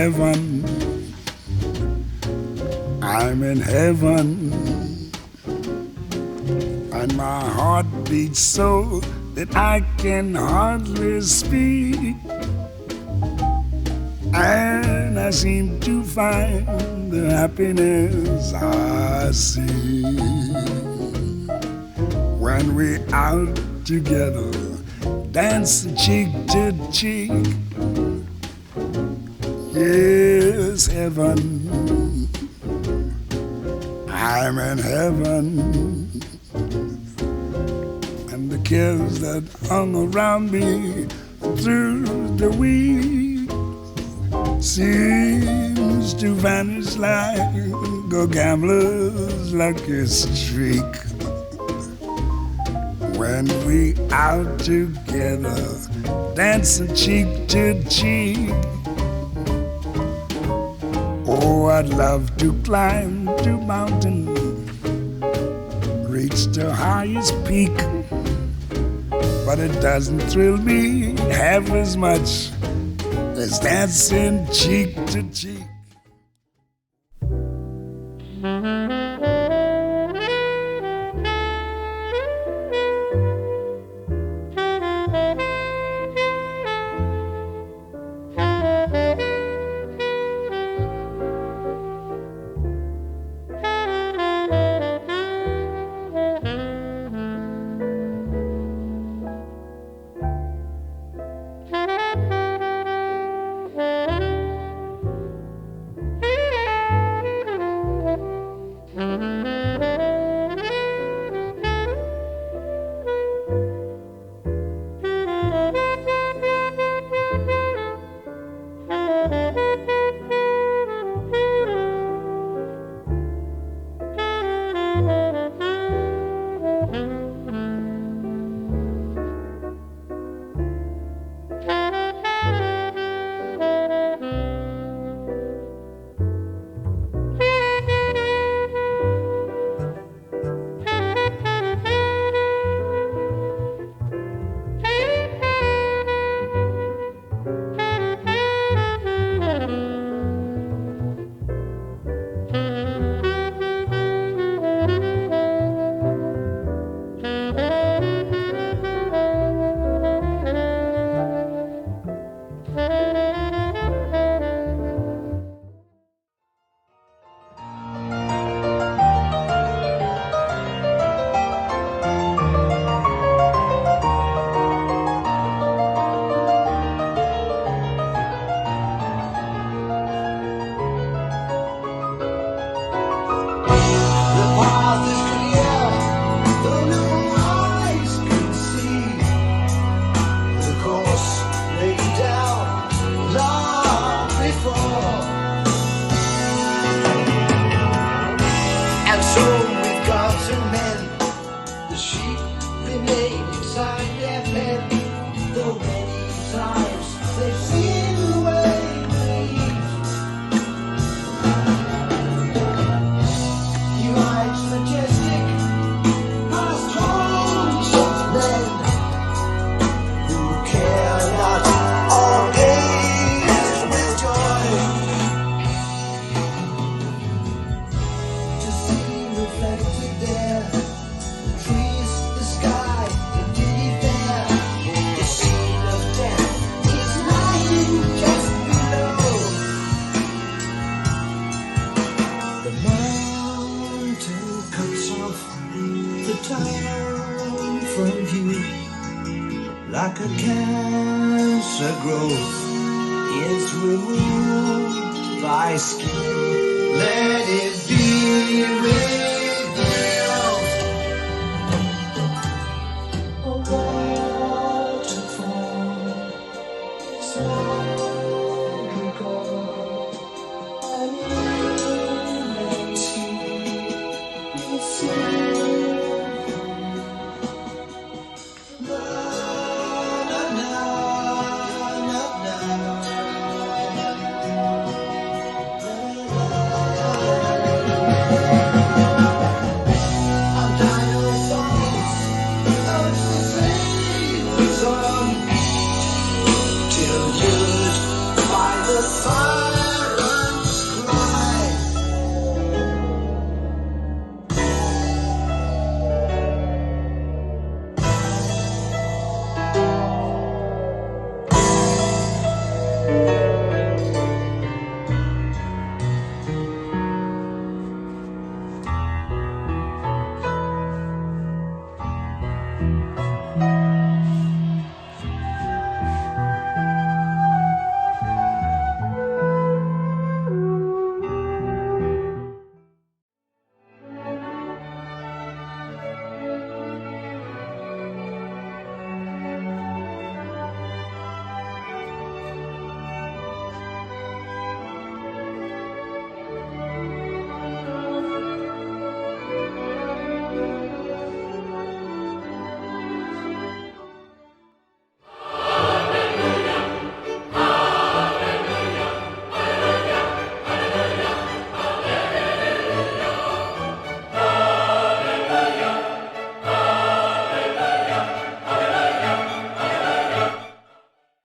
heaven. I'm in heaven. And my heart beats so that I can hardly speak. And I seem to find the happiness I see when we're out together, dancing cheek to cheek. Yes, heaven, I'm in heaven. And the cares that hung around me through the week seems to vanish like a gambler's lucky streak. When we out together, dancing cheek to cheek. Oh, I'd love to climb the mountain, reach the highest peak, but it doesn't thrill me half as much as dancing cheek to cheek. Like a cancer growth is removed by skin. Let it be revealed. A waterfall is long ago. An immense sea is